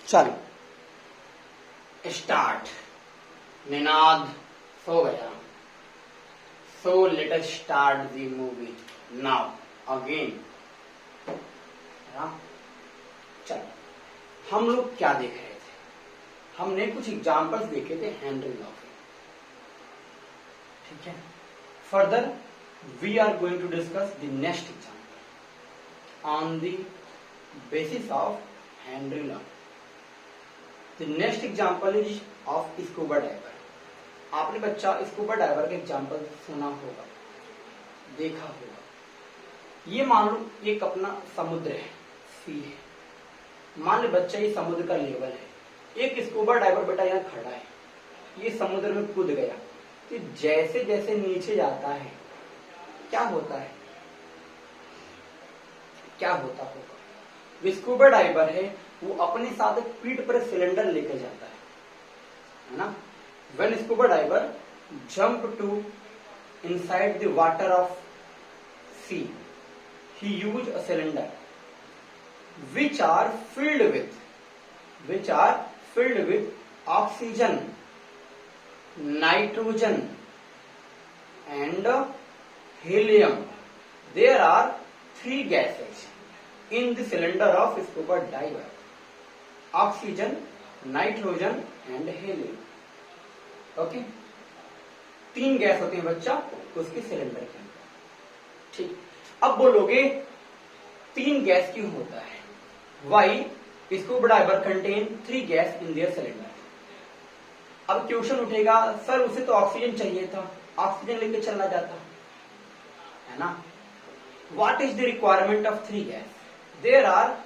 चलो स्टार्ट। निनाद सो गया। So let us start the movie now again. चलो हम लोग क्या देख रहे थे? हमने कुछ एग्जाम्पल्स देखे थे हेनरी लॉ के। ठीक है, further we are going to discuss the next example on the basis of Henry Law. The next example is of scuba diver. आपने बच्चा स्कूबा डाइवर का एग्जाम्पल सुना होगा, देखा होगा। ये मान लो एक अपना समुद्र है, सी है। मान लो बच्चा ये समुद्र का लेवल है। एक स्कूबा डाइवर बेटा यहाँ खड़ा है, ये समुद्र में कूद गया। तो जैसे जैसे नीचे जाता है क्या होता है? क्या होता होगा? स्कूबा डाइवर है, वो अपने साथ पीठ पर सिलेंडर लेकर जाता है ना। When scuba diver jump to inside the water of sea, he use a cylinder which are filled with oxygen, nitrogen and helium. There are three gases in the cylinder of scuba diver: oxygen, nitrogen and helium. Okay, तीन gas होती है बच्चा उसके cylinder के अंदर। ठीक, अब बोलोगे तीन गैस क्यों होता है? Why scuba diver contain three gas in their cylinder. अब क्वेश्चन उठेगा, सर उसे तो ऑक्सीजन चाहिए था, ऑक्सीजन लेके चला जाता है ना। What is the requirement of three gas? there are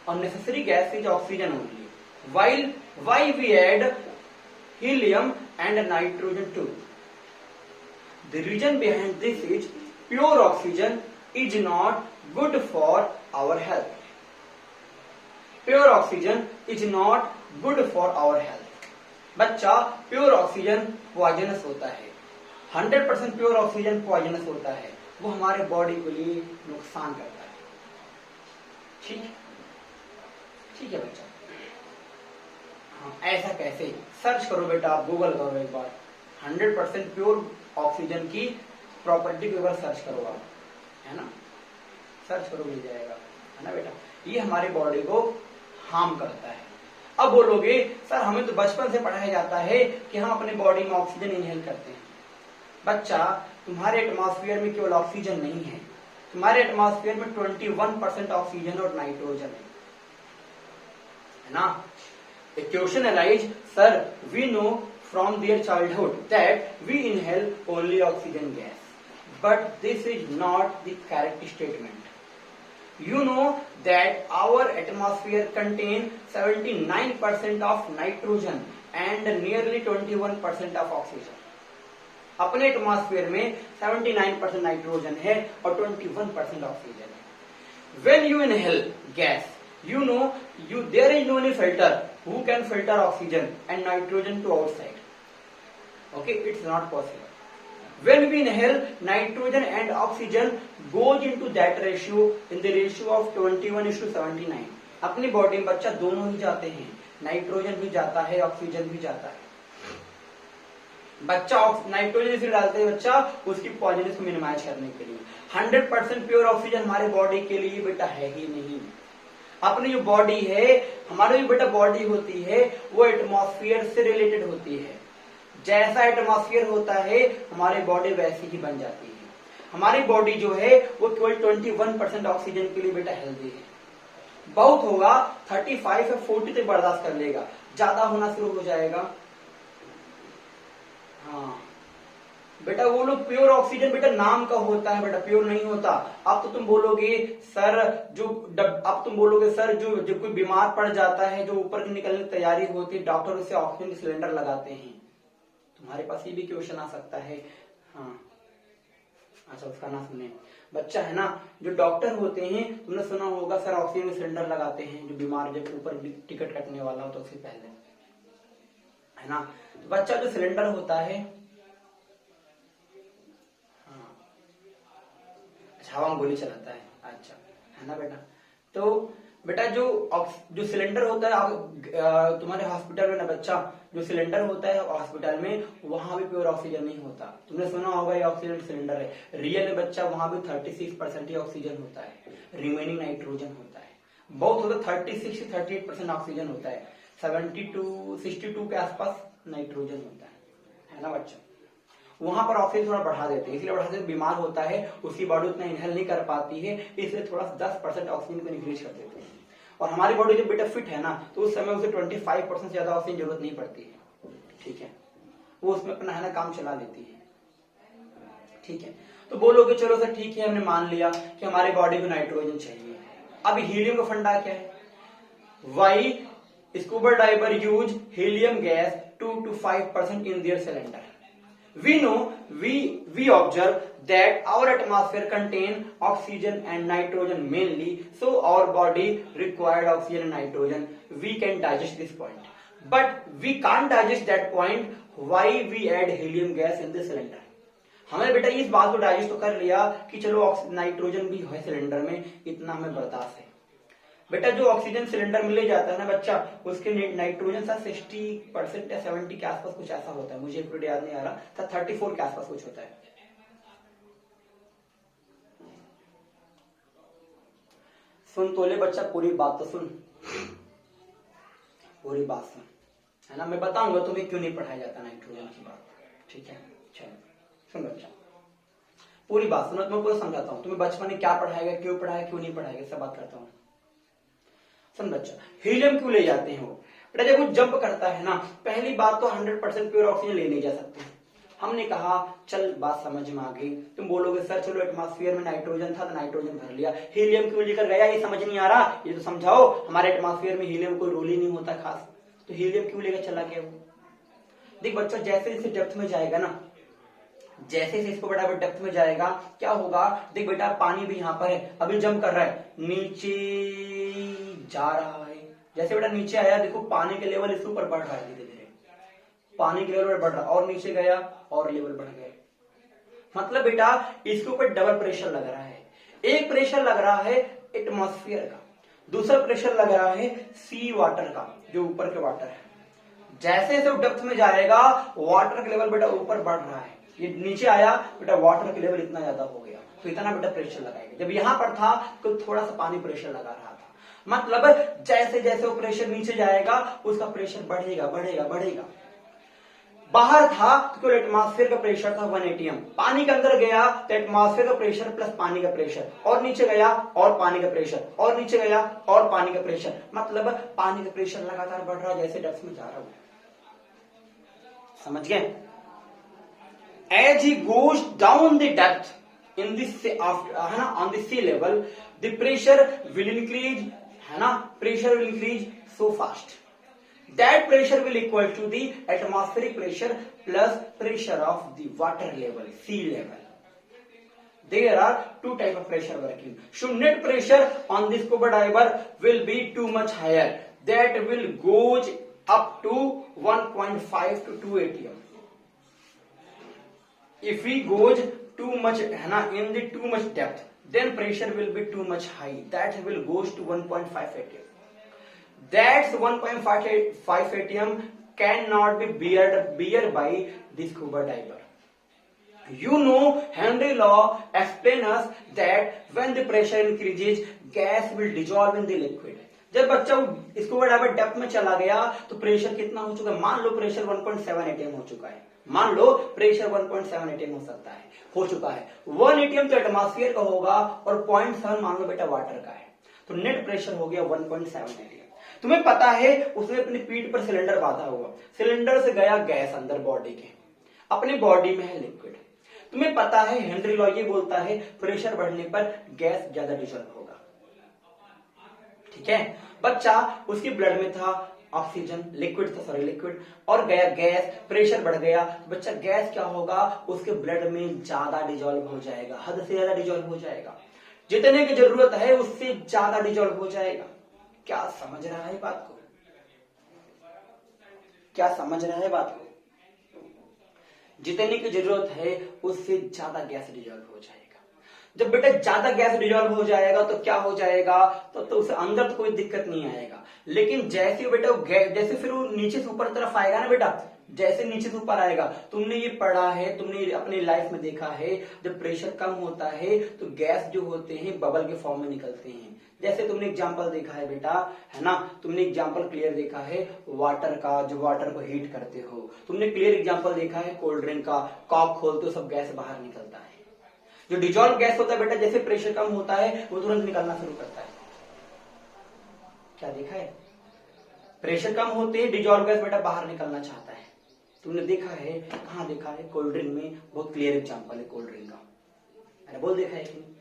unnecessary gas is oxygen only, while why we add helium and nitrogen too? The reason behind this is pure oxygen is not good for our health. Pure oxygen is not good for our health. बच्चा pure oxygen poisonous होता है, 100% pure oxygen poisonous होता है, वो हमारे body के लिए नुकसान करता है। ठीक है बच्चा। हाँ, ऐसा कैसे? सर्च करो बेटा, आप गूगल करो एक बार, 100% प्योर ऑक्सीजन की प्रॉपर्टी के ऊपर सर्च करो आप, है ना। सर्च करो, मिल जाएगा, है ना बेटा। ये हमारी बॉडी को हार्म करता है। अब बोलोगे सर हमें तो बचपन से पढ़ाया जाता है कि हम अपने बॉडी में ऑक्सीजन इनहेल करते हैं। बच्चा, तुम्हारे एटमॉस्फेयर में केवल ऑक्सीजन नहीं है, तुम्हारे एटमॉस्फेयर में 21% ऑक्सीजन और नाइट्रोजन है ना। The question arises, sir, we know from their childhood that we inhale only oxygen gas, but this is not the correct statement. You know that our atmosphere contains 79% of nitrogen and nearly 21% of oxygen. अपने atmosphere में 79% nitrogen है और 21% oxygen है। When you inhale gas, you know there is no any filter who can filter oxygen and nitrogen to outside. Okay, it's not possible. When we inhale, nitrogen and oxygen goes into that ratio in the ratio of 21:79. अपनी body में बच्चा दोनों ही जाते हैं, nitrogen भी जाता है, oxygen भी जाता है। बच्चा नाइट्रोजन इसलिए डालते हैं बच्चा उसकी पॉइजनस को मिनिमाइज करने के लिए। 100% प्योर ऑक्सीजन हमारे बॉडी के लिए बेटा है ही नहीं। अपनी जो बॉडी है, हमारी जो बेटा बॉडी होती है वो एटमॉस्फेयर से रिलेटेड होती है। जैसा एटमॉस्फेयर होता है हमारी बॉडी वैसी ही बन जाती है। हमारी बॉडी जो है वो केवल 21% ऑक्सीजन के लिए बेटा हेल्दी है। बहुत होगा 35 या 40 तक बर्दाश्त कर लेगा, ज्यादा होना शुरू हो जाएगा। हाँ बेटा, वो लोग प्योर ऑक्सीजन बेटा नाम का होता है बेटा, प्योर नहीं होता। अब तो तुम बोलोगे सर जो कोई बीमार पड़ जाता है, जो ऊपर निकलने की तैयारी होती है, डॉक्टर उसे ऑक्सीजन के सिलेंडर लगाते हैं। तुम्हारे पास ये भी क्वेश्चन आ सकता है। हाँ अच्छा, उसका ना सुने बच्चा, है ना। जो डॉक्टर होते हैं तुमने सुना होगा सर ऑक्सीजन के सिलेंडर लगाते हैं जो बीमार जब ऊपर टिकट कटने वाला हो तो उससे पहले, है ना। तो बच्चा जो सिलेंडर होता है, हाँ अच्छा, हवा में गोली चलाता है, अच्छा, है ना बेटा। तो बेटा जो सिलेंडर होता है तुम्हारे हॉस्पिटल में ना बच्चा, जो सिलेंडर होता है हॉस्पिटल में वहां भी प्योर ऑक्सीजन नहीं होता। तुमने सुना होगा ये ऑक्सीजन सिलेंडर है, रियल में बच्चा वहां भी 36% ही ऑक्सीजन होता है, रिमेनिंग नाइट्रोजन होता है। बहुत होता 36 से 38% ऑक्सीजन होता है, 62 के आसपास नाइट्रोजन होता है ना बच्चा। वहां पर ऑक्सीजन थोड़ा बढ़ा देते हैं, इसलिए बढ़ा देते बीमार होता है, उसकी बॉडी उतना इनहेल नहीं कर पाती है, इसलिए थोड़ा 10% ऑक्सीजन को इंक्रीज कर देते हैं। और हमारी बॉडी जब बेटा फिट है ना, तो उस समय उसे 25% ज्यादा ऑक्सीजन जरूरत नहीं पड़ती है, ठीक है, वो उसमें अपना है ना काम चला लेती है, ठीक है। तो बोलोगे चलो सर ठीक है, हमने मान लिया कि हमारी बॉडी को नाइट्रोजन चाहिए। अब हीलियम का फंडा क्या है? Why scuba diver use helium gas 2 to 5% in their cylinder. We observe that our atmosphere contain oxygen and nitrogen mainly, so our body required oxygen and nitrogen. We can digest this point, but we can't digest that point. Why we add helium gas in the cylinder? हमने बेटा इस बात को digest तो कर लिया कि चलो नाइट्रोजन भी है सिलेंडर में, इतना हमें बर्दाश्त है। बेटा जो ऑक्सीजन सिलेंडर में ले जाता है ना बच्चा, उसके नाइट्रोजन सा 60% या 70 के आसपास कुछ ऐसा होता है, मुझे एक याद नहीं आ रहा था, 34 के आसपास कुछ होता है। सुन तो ले बच्चा, पूरी बात तो सुन, पूरी बात सुन, है ना। मैं बताऊंगा तुम्हें क्यों नहीं पढ़ाया जाता नाइट्रोजन की बात, ठीक है। चलो सुन बच्चा, पूरी बात सुनो, मैं पूरा समझाता हूँ तुम्हें बचपन में क्या पढ़ाएगा, क्यों पढ़ाएगा, क्यों नहीं पढ़ाएगा, सब बात करता हूँ। सुन बच्चा, हीलियम क्यों ले जाते हैं वो? बेटा जब वो जंप करता है ना, पहली बात तो 100% प्योर ऑक्सीजन ले नहीं जा सकते। हमने कहा चल बात समझ में आ गई। तुम बोलोगे सर चलो एटमॉस्फेयर में नाइट्रोजन था तो नाइट्रोजन भर लिया, हीलियम क्यों लेकर गया ये समझ नहीं आ रहा, ये तो समझाओ। हमारे एटमॉस्फेयर में हीलियम कोई रोल ही नहीं होता खास, तो हीलियम क्यों लेकर चला गया वो? देख बच्चा, जैसे जैसे डेप्थ में जाएगा ना, जैसे जैसे इसको बड़ा डेप्थ में जाएगा क्या होगा, देख बेटा पानी भी यहाँ पर है, अभी जंप कर रहा है, नीचे जा रहा है। जैसे बेटा नीचे आया, देखो पानी के लेवल इसके ऊपर बढ़ रहा है, धीरे धीरे पानी के लेवल बढ़ रहा है, और नीचे गया और लेवल बढ़ गया। मतलब बेटा इसके ऊपर डबल प्रेशर लग रहा है। एक प्रेशर लग रहा है एटमॉस्फेयर का, दूसरा प्रेशर लग रहा है सी वाटर का, जो ऊपर के वाटर है। जैसे जैसे डेप्थ में जाएगा वाटर का लेवल बेटा ऊपर बढ़ रहा है, ये नीचे आया बेटा वाटर का लेवल इतना ज्यादा हो गया, तो इतना बेटा प्रेशर लगाएगा। जब यहां पर था तो थोड़ा सा पानी प्रेशर लगा रहा था, मतलब जैसे जैसे वो प्रेशर नीचे जाएगा उसका प्रेशर बढ़ेगा बढ़ेगा बढ़ेगा। बाहर था तो एटमॉस्फेयर का प्रेशर था 1 atm, पानी के अंदर गया तो एटमॉस्फेयर का प्रेशर प्लस पानी का प्रेशर, और नीचे गया और पानी का प्रेशर, और नीचे गया और पानी का प्रेशर, मतलब पानी का प्रेशर लगातार बढ़ रहा है जैसे डेप्थ में जा रहा हूं। समझ गए? As he goes down the depth in this है ना on the sea level, the pressure will increase, है ना, pressure will increase so fast that pressure will equal to the atmospheric pressure plus pressure of the water level, sea level. There are two type of pressure working. So net pressure on this scuba diver will be too much higher, that will goes up to 1.5 to 2 atm. If we goes too much है ना in the too much depth, then pressure will be too much high, that will goes to 1.5 atm. That's 1.5 atm cannot be bear by the scuba diver. You know Henry law explain us that when the pressure increases gas will dissolve in the liquid. जब बच्चा scuba diver depth में चला गया तो pressure कितना हो चुका है? मान लो प्रेशर 1.7 atm हो चुका है, मान लो प्रेशर 1.7 atm हो सकता है, हो चुका है। 1 atm तो एटमॉस्फेयर का होगा और 0.7 मान लो बेटा वाटर का है, तो नेट प्रेशर हो गया 1.7 atm। तुम्हें पता है उसने अपनी पीठ पर सिलेंडर बांधा हुआ, सिलेंडर से गया गैस अंदर बॉडी के, अपनी बॉडी में है लिक्विड। तुम्हें पता है हेनरी लॉ ये बोलता है प्रेशर बढ़ने पर गैस ज्यादा डिसॉल्व होगा, ठीक है। बच्चा उसकी ब्लड में था ऑक्सीजन, लिक्विड था, सॉरी लिक्विड, और गया गैस, प्रेशर बढ़ गया, बच्चा गैस क्या होगा उसके ब्लड में ज्यादा डिसॉल्व हो जाएगा, हद से ज्यादा डिसॉल्व हो जाएगा, जितने की जरूरत है उससे ज्यादा डिसॉल्व हो जाएगा। क्या समझ रहा है बात को? क्या समझ रहा है बात को? जितने की जरूरत है उससे ज्यादा गैस डिसॉल्व हो जाएगा। जब बेटा ज्यादा गैस डिजॉल्व हो जाएगा तो क्या हो जाएगा, तो उसे अंदर तो कोई दिक्कत नहीं आएगा, लेकिन जैसे बेटा जैसे फिर वो नीचे से ऊपर तरफ आएगा ना बेटा, जैसे नीचे से ऊपर आएगा, तुमने ये पढ़ा है, तुमने अपनी लाइफ में देखा है, जब प्रेशर कम होता है तो गैस जो होते हैं बबल के फॉर्म में निकलते हैं। जैसे तुमने एग्जांपल देखा है बेटा, है ना, तुमने एग्जांपल क्लियर देखा है वाटर का, जो वाटर को हीट करते हो, तुमने क्लियर एग्जांपल देखा है कोल्ड ड्रिंक का, कॉक खोलते हो सब गैस बाहर निकलता है। जो डिजॉल्व गैस होता है बेटा, जैसे प्रेशर कम होता है वो तुरंत निकलना शुरू करता है। क्या देखा है, प्रेशर कम होते ही डिजॉल्व गैस बेटा बाहर निकलना चाहता है। तुमने देखा है, कहां देखा है, कोल्ड ड्रिंक में बहुत क्लियर एग्जांपल है कोल्ड ड्रिंक का, मैंने बोल देखा है कि नहीं?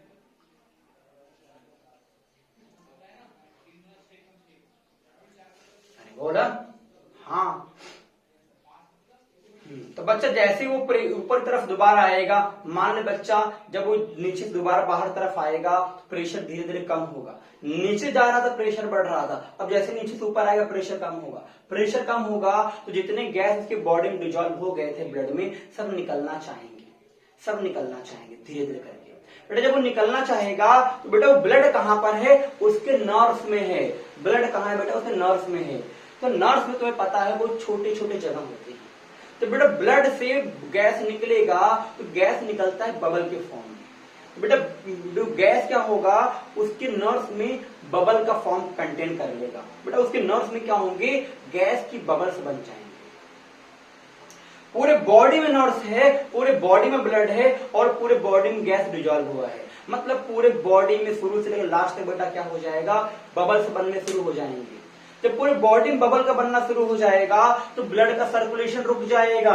मैंने बोला हाँ। तो बच्चा जैसे वो ऊपर तरफ दोबारा आएगा, मान ले बच्चा जब वो नीचे से दोबारा बाहर तरफ आएगा तो प्रेशर धीरे धीरे कम होगा, नीचे जा रहा था प्रेशर बढ़ रहा था, अब जैसे नीचे से ऊपर आएगा प्रेशर कम होगा, प्रेशर कम होगा तो जितने गैस उसके बॉडी में डिजॉल्व हो गए थे ब्लड में सब निकलना चाहेंगे, सब निकलना चाहेंगे धीरे धीरे करके। बेटा जब वो निकलना चाहेगा तो बेटा वो ब्लड कहां पर है, उसके नर्व्स में है। ब्लड कहां है बेटा, उसके नर्व्स में है। तो नर्व्स में तुम्हें पता है वो छोटे छोटे जगह होते हैं। तो बेटा ब्लड से गैस निकलेगा तो गैस निकलता है बबल के फॉर्म में। तो बेटा जो गैस क्या होगा, उसके नर्व्स में बबल का फॉर्म कंटेन कर लेगा। बेटा उसके नर्व्स में क्या होंगे, गैस की बबल्स बन जाएंगे। पूरे बॉडी में नर्व्स है, पूरे बॉडी में ब्लड है और पूरे बॉडी में गैस डिजॉल्व हुआ है। मतलब पूरे बॉडी में शुरू से लेकर लास्ट तक बेटा क्या हो जाएगा, बबल्स बनने शुरू हो जाएंगे। जब पूरे बॉडी में बबल का बनना शुरू हो जाएगा तो ब्लड का सर्कुलेशन रुक जाएगा।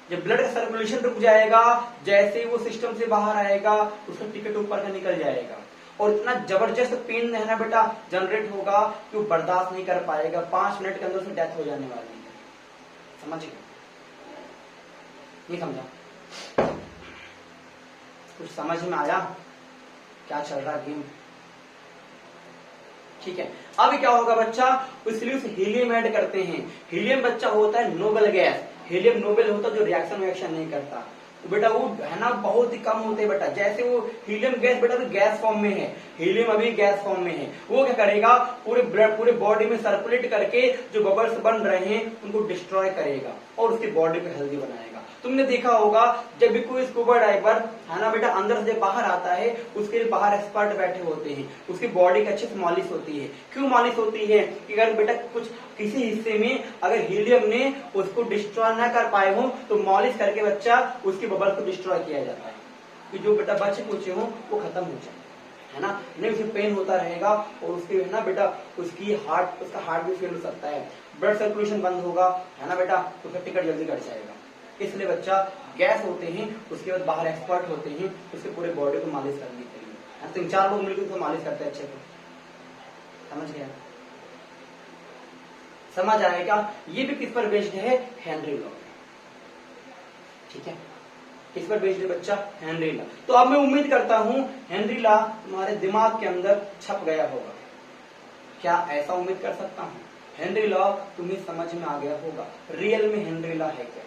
जब ब्लड का सर्कुलेशन रुक जाएगा, जैसे ही वो सिस्टम से बाहर आएगा उसका टिकट ऊपर का निकल जाएगा और इतना जबरदस्त पेन है ना बेटा जनरेट होगा कि वो बर्दाश्त नहीं कर पाएगा, 5 मिनट के अंदर उसकी डेथ हो जाने वाली है। समझ गए, नहीं समझा, कुछ समझ में आया क्या चल रहा गेम? ठीक है, अब क्या होगा बच्चा, इसलिए उस हीलियम ऐड करते हैं। हीलियम बच्चा होता है नोबल गैस, हीलियम नोबल होता है जो रिएक्शन नहीं करता। तो बेटा वो है ना बहुत ही कम होते हैं बेटा। जैसे वो हीलियम गैस बेटा तो गैस फॉर्म में है, हीलियम अभी गैस फॉर्म में है, वो क्या करेगा पूरे बॉडी में सर्कुलेट करके जो बबल्स बन रहे हैं उनको डिस्ट्रॉय करेगा और उसकी बॉडी को हेल्दी बनाएगा। तुमने देखा होगा जब भी कोई स्कूबा डाइवर है ना बेटा अंदर से बाहर आता है, उसके लिए बाहर एक्सपर्ट बैठे होते हैं, उसकी बॉडी की अच्छे से मालिश होती है। क्यों मालिश होती है कि अगर बेटा कुछ किसी हिस्से में अगर हीलियम ने उसको डिस्ट्रॉय ना कर पाए हो तो मालिश करके बच्चा उसकी बबल को डिस्ट्रॉय किया जाता है कि जो बेटा बचे कुचे हो वो खत्म हो जाए, है ना, नहीं उसे पेन होता रहेगा और उसके है ना बेटा उसका हार्ट भी फेल हो सकता है, ब्लड सर्कुलेशन बंद होगा, है ना बेटा, तो उसका टिकट जल्दी कट जाएगा। इसलिए बच्चा गैस होते हैं, उसके बाद बाहर एक्सपर्ट होते हैं उसके पूरे बॉडी को मालिश करने के लिए। 3-4 लोग मिलकर उसको मालिश करते हैं अच्छे से। समझ गया, समझ आएगा। ये भी किस पर बेस्ड है, हेनरी लॉ। ठीक है, किस पर बेस्ड है बच्चा, हेनरी लॉ। तो अब मैं उम्मीद करता हूं हेनरी लॉ तुम्हारे दिमाग के अंदर छप गया होगा। क्या ऐसा उम्मीद कर सकता हूं? हेनरी लॉ तुम्हें समझ में आ गया होगा। रियल में हेनरी लॉ है क्या,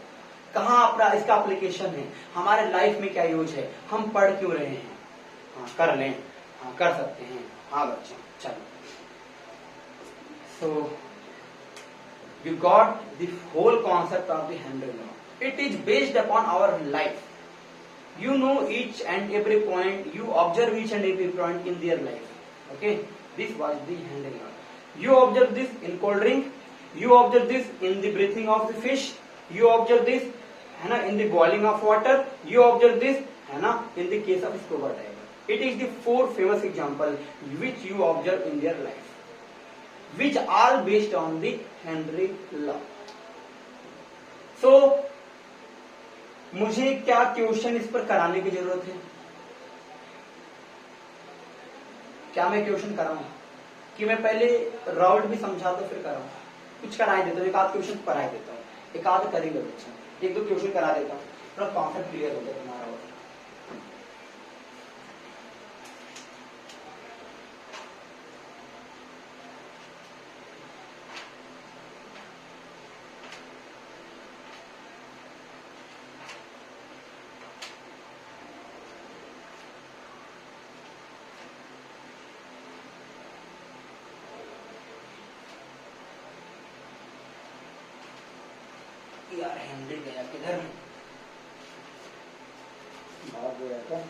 कहां अपना इसका एप्लीकेशन है, हमारे लाइफ में क्या यूज है, हम पढ़ क्यों रहे हैं? हाँ कर लें, हाँ कर सकते हैं। हाँ बच्चा चलो, सो you got the whole concept of the Henry law. It is based upon our life. You know each and every point, you observe each and every point in their life. Okay, this was the Henry law. You observe this in cold drink, you observe this in the breathing of the fish, you observe this है ना in the boiling of water, you observe this है ना in the case of scuba diver. It is the 4 famous example which you observe in their life, which all based on the Henry law. So मुझे क्या question इस पर कराने की जरूरत है? क्या मैं क्वेश्चन कराऊं कि मैं पहले राउट भी समझा दो फिर कराऊं? कुछ कराए देता हूं, एक आध क्वेश्चन कराए देता हूं, एक आध करेंगे बच्चा, 1-2 क्वेश्चन करा देता हूं, थोड़ा कॉन्सेप्ट क्लियर हो जाए तुम्हारा। यार हेनरी गया किधर, भाग गया क्या?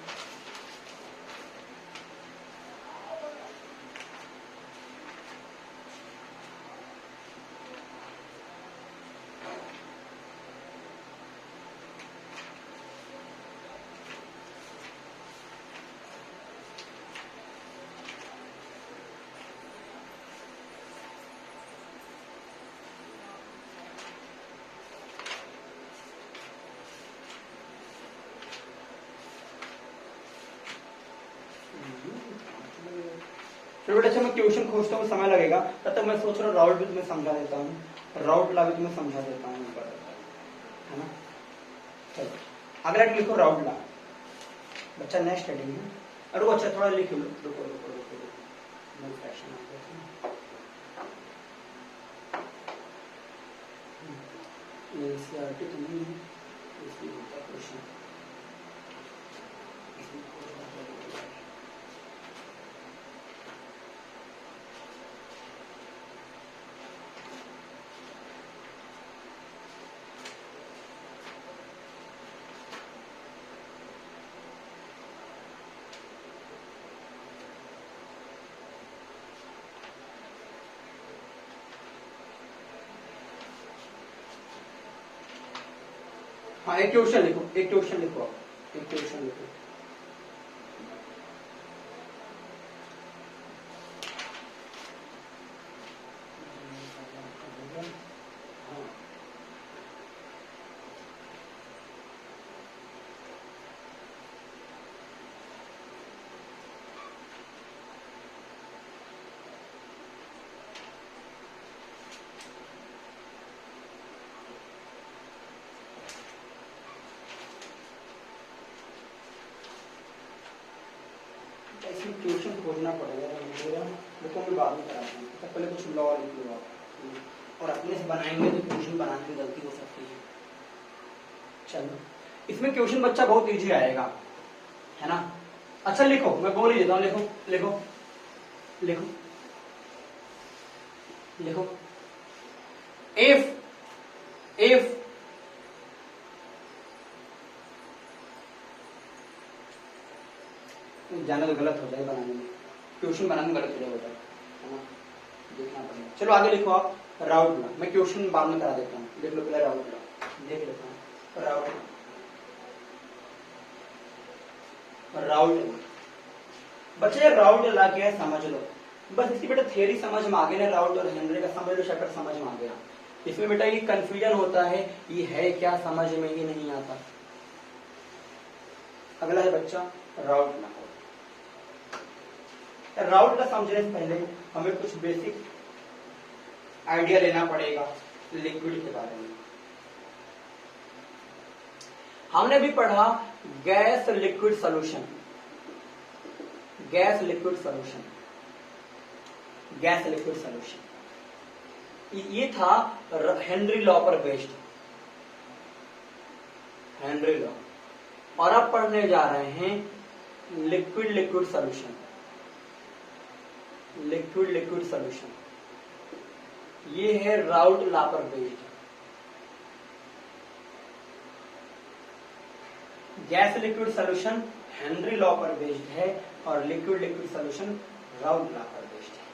बेटा अच्छा मैं क्वेश्चन खोजता हूँ, समय लगेगा, तब तक मैं सोच रहा हूँ राउट भी तुम्हें समझा देता हूँ, राउट ला भी तुम्हें समझा देता हूँ, है ना। चलो अगला लिखो राउट ला, बच्चा नेक्स्ट हेडिंग है। अरे वो अच्छा थोड़ा लिख लो, रुको रुको रुको रुको, नो फैशन आ गया ये सीआरटी तो नहीं है, इसमें होता क्वेश्चन, इसमें हाँ एक क्वेश्चन लिखो, एक क्वेश्चन लिखो, एक क्वेश्चन लिखो। इसमें ट्यूशन खोजना पड़ेगा, देखो मैं बाद में कराता हूँ, तो पहले कुछ लॉ लिख लो आप, और अपने से बनाएंगे तो ट्यूशन बनाने में गलती हो सकती है। चलो इसमें क्वेश्चन बच्चा बहुत इजी आएगा, है ना। अच्छा लिखो, मैं बोल ही देता हूँ, लिखो लिखो लिखो लिखो, इफ जाना तो गलत हो जाए बनाने में, क्वेश्चन बनाने में गलत हो जाए बेटा, है ना, देखना पड़ेगा। चलो आगे लिखो आप राउट ला, मैं क्वेश्चन बाद में करा देता हूँ, देख लो पहले राउट ला, देख लेता हूँ राउट बच्चे राउट ला क्या है समझ लो, बस इसकी बेटा थियरी समझ में आ गई ना, राउट और हेनरी का समझ लो, चैप्टर समझ में आ गया। इसमें बेटा ये कंफ्यूजन होता है, ये है क्या समझ में ही नहीं आता। अगला है बच्चा राउट ला। राउट ला समझने से पहले हमें कुछ बेसिक आइडिया लेना पड़ेगा लिक्विड के बारे में। हमने भी पढ़ा gas liquid solution, gas liquid solution, gas liquid solution, ये था हेनरी लॉ पर बेस्ड, हेनरी लॉ। और अब पढ़ने जा रहे हैं liquid liquid solution, liquid liquid solution, ये है राउट लॉ पर based. Gas liquid solution Henry law पर बेस्ड है और लिक्विड लिक्विड सॉल्यूशन राउट लॉ पर बेस्ड है,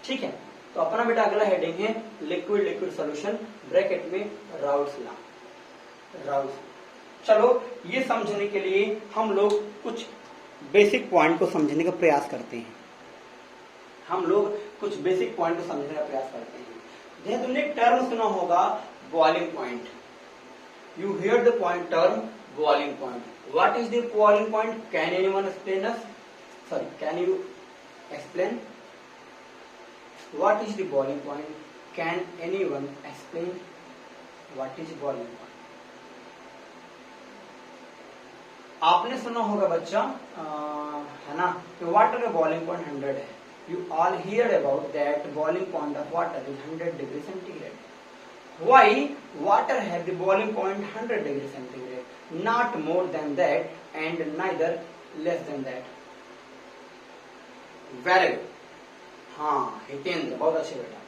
ठीक है। तो अपना बेटा अगला हेडिंग है लिक्विड लिक्विड सॉल्यूशन, ब्रैकेट में राउट्स लॉ, राउट्स। चलो ये समझने के लिए हम लोग कुछ बेसिक पॉइंट को समझने का प्रयास करते हैं, हम लोग कुछ बेसिक पॉइंट को समझने का प्रयास करते हैं। जैसे तुमने एक टर्म सुना होगा boiling point, you here the point term boiling point. What is the boiling point? Can anyone explain us? Sorry, can you explain? What is the boiling point? Can anyone explain what is boiling point? आपने सुना होगा बच्चा, है ना, कि water का boiling point 100 है। You all heard about that boiling point of water is 100 degree centigrade. Why water has the boiling point 100 degree centigrade, not more than that and neither less than that? Very good. हाँ हितेंद्र बहुत अच्छे बेटा।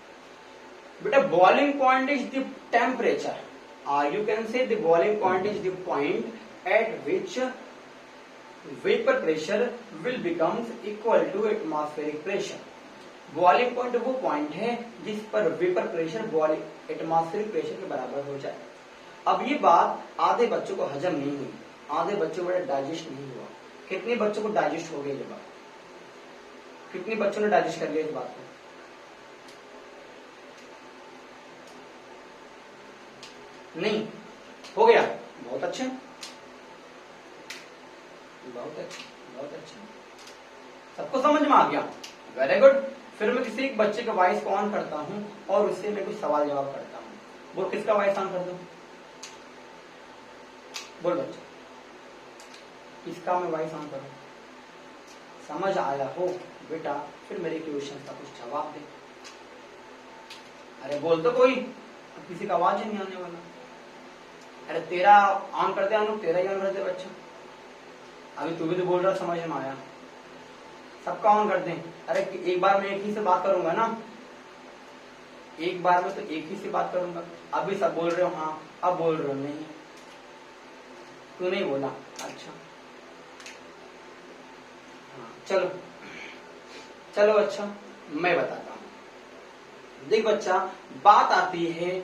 बेटा boiling point is the temperature, You can say the boiling point is the point at which vapor pressure will becomes equal to atmospheric pressure. Boiling point वो point है जिस पर vapour pressure atmospheric pressure के बराबर हो जाए। अब ये बात आधे बच्चों को हजम नहीं हुई, आधे बच्चों को डाइजेस्ट नहीं हुआ। कितने बच्चों को डाइजेस्ट हो गई ये बात? कितने बच्चों ने डाइजेस्ट कर लिया इस बात को? नहीं हो गया? बहुत अच्छे, बहुत अच्छे, बहुत अच्छे, सबको समझ में आ गया। Very good. फिर मैं किसी एक बच्चे का वॉइस को ऑन करता हूं और उससे मैं कुछ सवाल जवाब करता हूं। बोल, किसका वॉइस ऑन कर दूं? बोल बच्चा, किसका मैं वॉइस ऑन करूं? समझ आया हो बेटा? फिर मेरे क्वेश्चन का कुछ जवाब दे। अरे बोल तो कोई, किसी का आवाज ही नहीं आने वाला। अरे तेरा ऑन कर दे अनु, तेरा ही ऑन कर दे बच्चा। अभी तू भी तो बोल रहा, समझ में आया? सबका ऑन कर दें। अरे एक बार मैं एक ही से बात करूंगा ना, एक बार में तो एक ही से बात करूंगा। अभी सब बोल रहे हो हाँ, अब बोल रहे हो नहीं, तू नहीं बोला। अच्छा हाँ, चलो चलो अच्छा मैं बताता हूं। देख बच्चा, बात आती है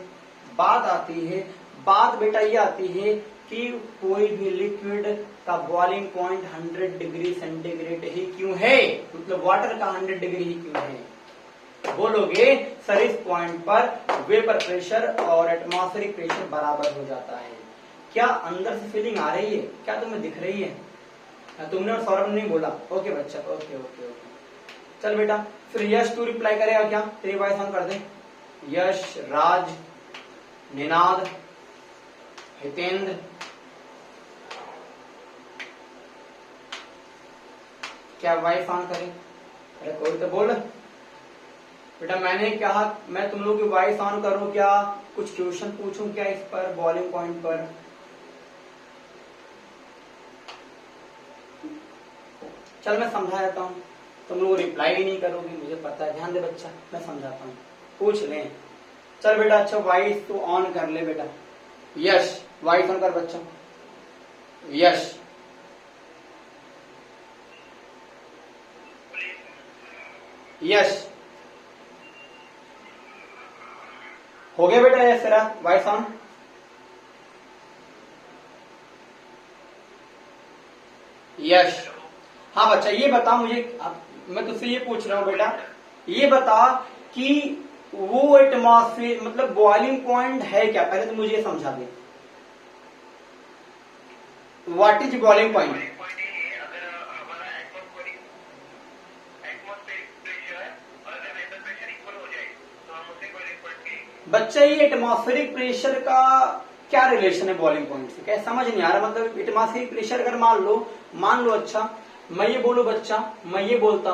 बात बेटा ये आती है कि कोई भी लिक्विड का बॉइलिंग पॉइंट 100 डिग्री सेंटीग्रेड ही क्यों है, मतलब वाटर का 100 डिग्री ही क्यों है? बोलोगे सर इस पॉइंट पर वेपर प्रेशर और एटमॉस्फेरिक प्रेशर बराबर हो जाता है। क्या अंदर से फीलिंग आ रही है? क्या तुम्हें दिख रही है? तुमने और सौरभ ने नहीं बोला। ओके बच्चा, ओके ओके ओके। चल बेटा, फिर यश तू रिप्लाई करेगा क्या? तेरी वॉइस ऑन कर दे। यश, राज, निनाद, हितेंद्र, क्या वॉइस ऑन करें? अरे कोई तो बोल बेटा। मैंने कहा मैं तुम लोग की वॉइस ऑन करूं क्या? कुछ क्वेश्चन पूछूं क्या इस पर, बॉइलिंग पॉइंट पर? चल मैं समझा देता हूं, तुम लोग रिप्लाई ही नहीं करोगे, मुझे पता है। ध्यान दे बच्चा, मैं समझाता हूं, पूछ लें। चल बेटा, अच्छा वॉइस तो ऑन कर ले बेटा। यश वॉइस ऑन कर बच्चा। यश, यश हो गया बेटा? यश तेरा वॉइस ऑन? यश हाँ बच्चा, ये बता मुझे, मैं तुझसे ये पूछ रहा हूं बेटा, ये बता कि वो एटमॉस्फेयर मतलब बॉइलिंग पॉइंट है क्या? पहले तो मुझे ये समझा दे, व्हाट इज बॉइलिंग पॉइंट? बच्चा ये एटमॉस्फेरिक प्रेशर का क्या रिलेशन है बॉइलिंग पॉइंट से? क्या समझ नहीं आ रहा? मतलब एटमॉस्फेरिक प्रेशर अगर मान लो अच्छा मैं ये बोलूं बच्चा, मैं ये बोलता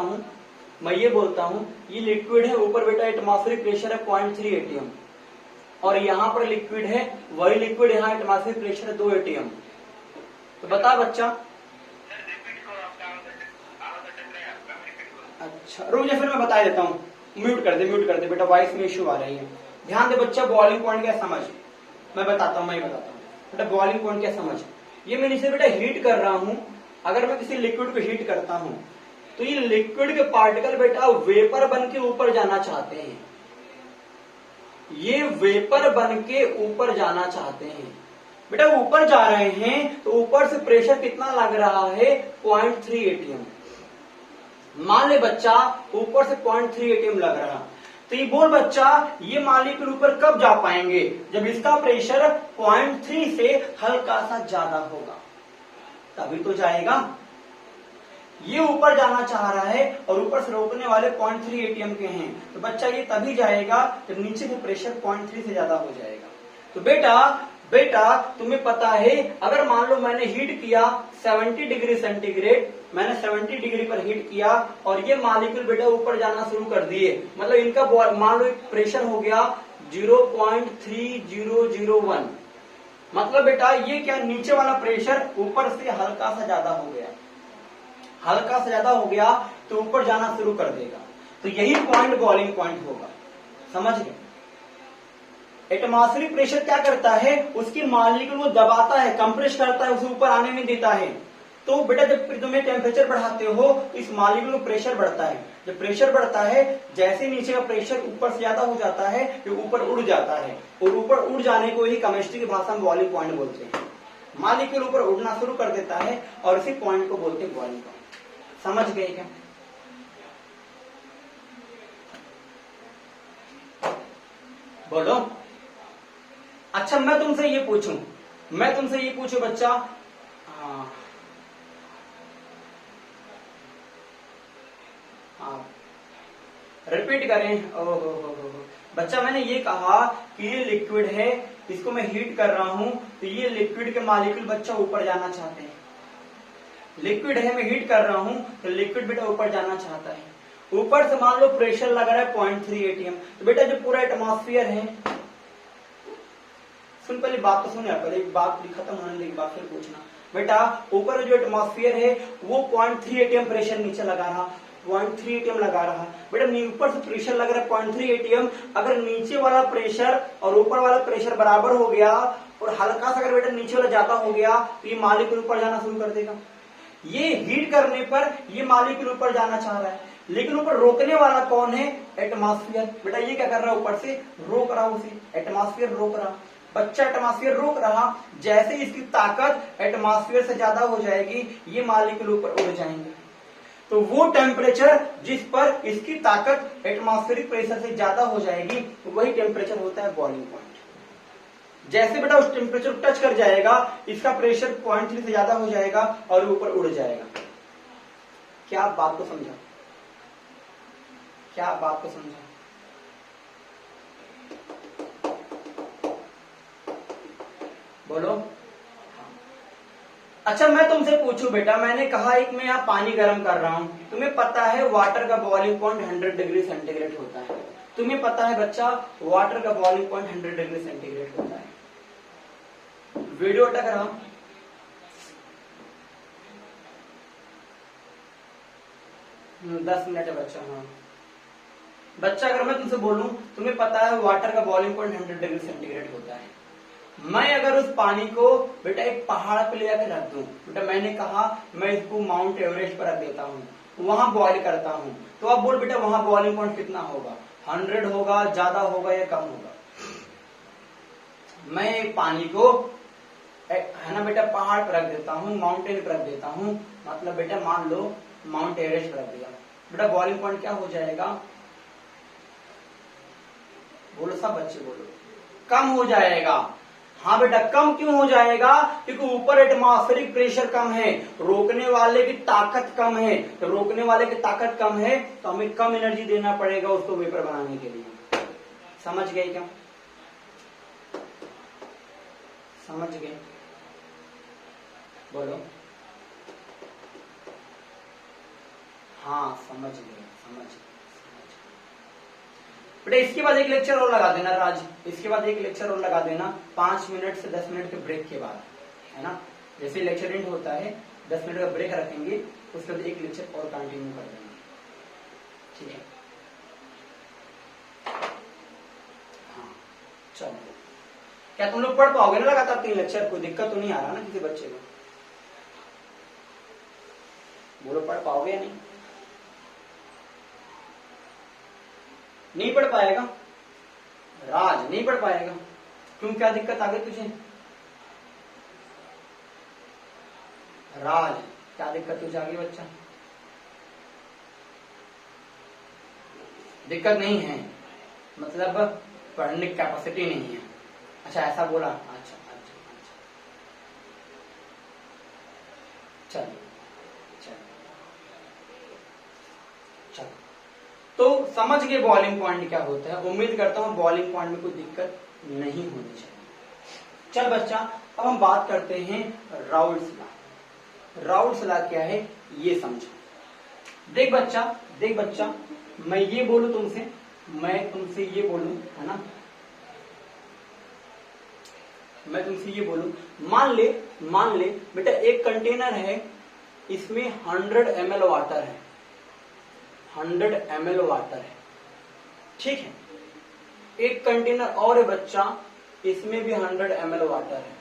हूं ये लिक्विड है, ऊपर बेटा एटमॉस्फेरिक प्रेशर है 0.3 एटीएम, और यहाँ पर लिक्विड है, वही लिक्विड यहाँ एटमॉस्फेरिक प्रेशर है 2 एटीएम। तो बता बच्चा। अच्छा रुक जा, फिर मैं बता देता हूँ। म्यूट कर दे बेटा, वॉइस में इश्यू आ रही है। ध्यान दे बच्चा, बॉइलिंग पॉइंट क्या समझ, मैं बताता हूँ बेटा बॉइलिंग पॉइंट क्या समझ। ये मैं इसे बेटा हीट कर रहा हूं। अगर मैं किसी लिक्विड को हीट करता हूं तो ये लिक्विड के पार्टिकल बेटा वेपर बन के ऊपर जाना चाहते हैं, ये वेपर बन के ऊपर जाना चाहते हैं बेटा, ऊपर जा रहे हैं तो ऊपर से प्रेशर कितना लग रहा है? 0.3 एटीएम। मान ले बच्चा ऊपर से 0.3 एटीएम लग रहा, तो ये बोल बच्चा ये मॉलिक्यूल ऊपर कब जा पाएंगे? जब इसका प्रेशर 0.3 से हल्का सा ज्यादा होगा, तभी तो जाएगा। ये ऊपर जाना चाह रहा है और ऊपर से रोकने वाले 0.3 एटीएम के हैं, तो बच्चा ये तभी जाएगा जब नीचे का प्रेशर 0.3 से ज्यादा हो जाएगा। तो बेटा तुम्हें पता है, अगर मान लो मैंने हीट किया 70 डिग्री सेंटीग्रेड, मैंने 70 डिग्री पर हीट किया और ये मॉलिक्यूल बेटा ऊपर जाना शुरू कर दिए, मतलब इनका मान लो प्रेशर हो गया 0.3001, मतलब बेटा ये क्या, नीचे वाला प्रेशर ऊपर से हल्का सा ज्यादा हो गया, तो ऊपर जाना शुरू कर देगा। तो यही पॉइंट बॉइलिंग पॉइंट होगा, समझ गए? एटमॉस्फेरिक प्रेशर क्या करता है, उसकी मॉलिक्यूल को दबाता है, कंप्रेस करता है, उसे ऊपर आने में देता है। तो बेटा जब तुम्हें टेम्परेचर बढ़ाते हो तो इस मॉलिक्यूल में प्रेशर बढ़ता है, जब प्रेशर बढ़ता है जैसे नीचे का प्रेशर ऊपर से ज्यादा हो जाता है ये ऊपर उड़ जाता है, और ऊपर उड़ जाने को ही केमिस्ट्री की भाषा में बॉइलिंग पॉइंट बोलते हैं। मॉलिक्यूल ऊपर उड़ना शुरू कर देता है और इसी पॉइंट को बोलते हैं बॉइलिंग पॉइंट। समझ गए क्या? बोलो। अच्छा मैं तुमसे ये पूछूं बच्चा, रिपीट करें। ओहो बच्चा, मैंने ये कहा कि ये लिक्विड है, इसको मैं हीट कर रहा हूं तो ये लिक्विड के मॉलिक्यूल बच्चा ऊपर जाना चाहते हैं। लिक्विड है, मैं हीट कर रहा हूं तो लिक्विड बेटा ऊपर जाना चाहता है। ऊपर से मान लो प्रेशर लगा रहा है 0.3 atm, तो बेटा जो पूरा एटमॉस्फेयर है, सुन पहले बात तो सुन यार, पहले एक बात खत्म होने लगी बात फिर पूछना। बेटा ऊपर जो एटमॉस्फेयर है वो 0.3 atm प्रेशर नीचे लगा रहा, 0.3 atm लगा रहा। बेटा ऊपर से प्रेशर लग रहा है 0.3 atm, अगर नीचे वाला प्रेशर और ऊपर वाला प्रेशर बराबर हो गया और हल्का सा अगर बेटा नीचे वाला ज्यादा हो गया तो ये मॉलिक्यूल ऊपर जाना शुरू कर देगा। ये हीट करने पर ये मॉलिक्यूल ऊपर जाना चाह रहा है, लेकिन ऊपर रोकने वाला कौन है? एटमॉस्फेयर। बेटा ये क्या कर रहा है? ऊपर से रोक रहा, उसे एटमॉस्फेयर रोक रहा। बच्चा एटमॉस्फेयर रोक रहा, जैसे इसकी ताकत एटमॉस्फेयर से ज्यादा हो जाएगी ये मॉलिक्यूल ऊपर उड़ जाएंगे। तो वो टेम्परेचर जिस पर इसकी ताकत एटमॉस्फेरिक प्रेशर से ज्यादा हो जाएगी वही टेम्परेचर होता है बॉइलिंग पॉइंट। जैसे बेटा उस टेम्परेचर को टच कर जाएगा इसका प्रेशर 0.3 से ज्यादा हो जाएगा और ऊपर उड़ जाएगा। क्या आप बात को समझा? क्या आप बात को समझा? बोलो। अच्छा मैं तुमसे पूछूं बेटा, मैंने कहा एक मैं यहाँ पानी गर्म कर रहा हूं, तुम्हें पता है वाटर का बॉइलिंग पॉइंट 100 डिग्री सेंटीग्रेड होता है। तुम्हें पता है बच्चा वाटर का बॉइलिंग पॉइंट 100 डिग्री सेंटीग्रेड होता है। वीडियो अटक रहा, दस मिनट है बच्चा। हाँ बच्चा, अगर मैं तुमसे बोलूं तुम्हें पता है वाटर का बॉइलिंग पॉइंट 100 डिग्री सेंटीग्रेड होता है, मैं अगर उस पानी को बेटा एक पहाड़ पे ले जाकर रख दूं, बेटा मैंने कहा मैं इसको माउंट एवरेस्ट पर रख देता हूं, वहां बॉइल करता हूं, तो अब बोल बेटा वहां बॉइलिंग पॉइंट कितना होगा? 100 होगा, ज्यादा होगा या कम होगा? मैं पानी को है ना बेटा पहाड़ पर रख देता हूँ, माउंटेन पर रख देता हूँ, मतलब बेटा मान लो माउंट एवरेस्ट पर रख दिया, बेटा बॉइलिंग पॉइंट क्या हो जाएगा? बोलो सब बच्चे बोलो। कम हो जाएगा। हाँ बेटा कम क्यों हो जाएगा? क्योंकि ऊपर एटमॉस्फेरिक प्रेशर कम है, रोकने वाले की ताकत कम है, तो रोकने वाले की ताकत कम है तो हमें कम एनर्जी देना पड़ेगा उसको वेपर बनाने के लिए। समझ गए क्या? समझ गए? बोलो। हाँ समझ गए, समझ गए। बेटा इसके बाद एक लेक्चर और लगा देना राज, इसके बाद एक लेक्चर और लगा देना 5 मिनट से 10 मिनट के ब्रेक के बाद, है ना। जैसे लेक्चर एंड होता है 10 मिनट का ब्रेक रखेंगे, उसके बाद एक लेक्चर और कंटिन्यू कर देंगे, ठीक है। हाँ चलो, क्या तुम लोग पढ़ पाओगे ना लगातार 3 लेक्चर? कोई दिक्कत तो नहीं आ रहा ना किसी बच्चे को? बोलो पढ़ पाओगे या नहीं? नहीं पढ़ पाएगा राज, नहीं पढ़ पाएगा क्यों? क्या दिक्कत आ गई तुझे राज? क्या दिक्कत तुझे आ गई बच्चा? दिक्कत नहीं है मतलब पढ़ने की कैपेसिटी नहीं है। अच्छा ऐसा बोला, अच्छा अच्छा अच्छा, चलो चलो चलो, तो समझ गए बॉइलिंग पॉइंट क्या होता है। उम्मीद करता हूं बॉइलिंग पॉइंट में कोई दिक्कत नहीं होनी चाहिए। चल बच्चा, अब हम बात करते हैं राउल्स लॉ। राउल्स लॉ क्या है ये समझो। देख बच्चा मैं ये बोलूं तुमसे, मैं तुमसे ये बोलूं, है ना, मैं तुमसे ये बोलूं, मान ले बेटा एक कंटेनर है, इसमें 100 ml वाटर है, 100 ml वाटर है, ठीक है। एक कंटेनर और है बच्चा, इसमें भी 100 ml वाटर है।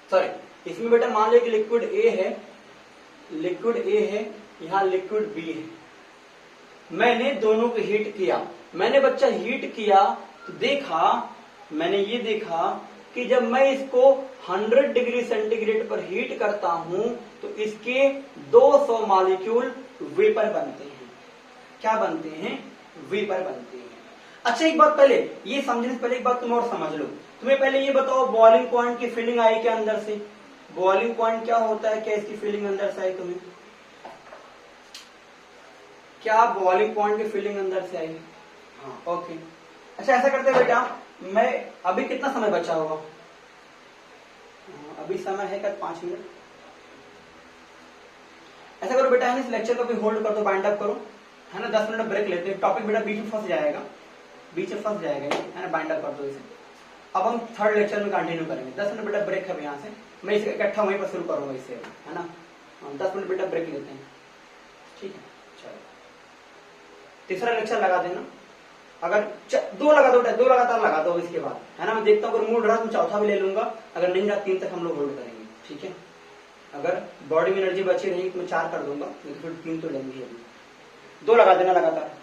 सॉरी, इसमें बेटा मान लो कि लिक्विड ए है, यहाँ लिक्विड बी है। मैंने दोनों को हीट किया, मैंने बच्चा हीट किया तो मैंने ये देखा कि जब मैं इसको 100 डिग्री सेंटीग्रेड पर हीट करता हूं तो इसके 200 मॉलिक्यूल वेपर बनते हैं। क्या बनते हैं? वेपर बनते हैं। अच्छा, एक बात पहले ये समझने से पहले एक बात तुम और समझ लो। तुम्हें पहले ये बताओ, बॉइलिंग पॉइंट की फीलिंग आई क्या अंदर से? बॉइलिंग पॉइंट क्या होता है? क्या इसकी फीलिंग अंदर से आई तुम्हें? क्या बॉइलिंग पॉइंट की फीलिंग अंदर से आई? हाँ, ओके। अच्छा, ऐसा करते हैं बेटा, मैं अभी कितना समय बचा होगा? अभी समय है क्या? 5 मिनट। ऐसा करो बेटा, इस लेक्चर को भी होल्ड कर दो, बाइंड अप करो, है ना। 10 मिनट ब्रेक लेते हैं। टॉपिक बेटा बीच में फंस जाएगा, है ना। बाइंड अप कर दो इसे। अब हम थर्ड लेक्चर में कंटिन्यू करेंगे। 10 मिनट बेटा ब्रेक है यहाँ से, मैं इसे इकट्ठा वहीं पर शुरू करूंगा इसे, है ना। 10 मिनट बेटा ब्रेक लेते हैं, ठीक है। चलो, तीसरा लेक्चर लगा देना। अगर 2 लगा दो, 2 लगातार लगा दो इसके बाद, है ना। मैं देखता हूँ अगर मूड रहा तो चौथा भी ले लूंगा, अगर नहीं रहा 3 तक हम लोग होल्ड करेंगे, ठीक है। अगर बॉडी में एनर्जी बची रही तो मैं 4 कर दूंगा, लेकिन फिर 3 तो लेंगे। 2 लगा देना लगातार।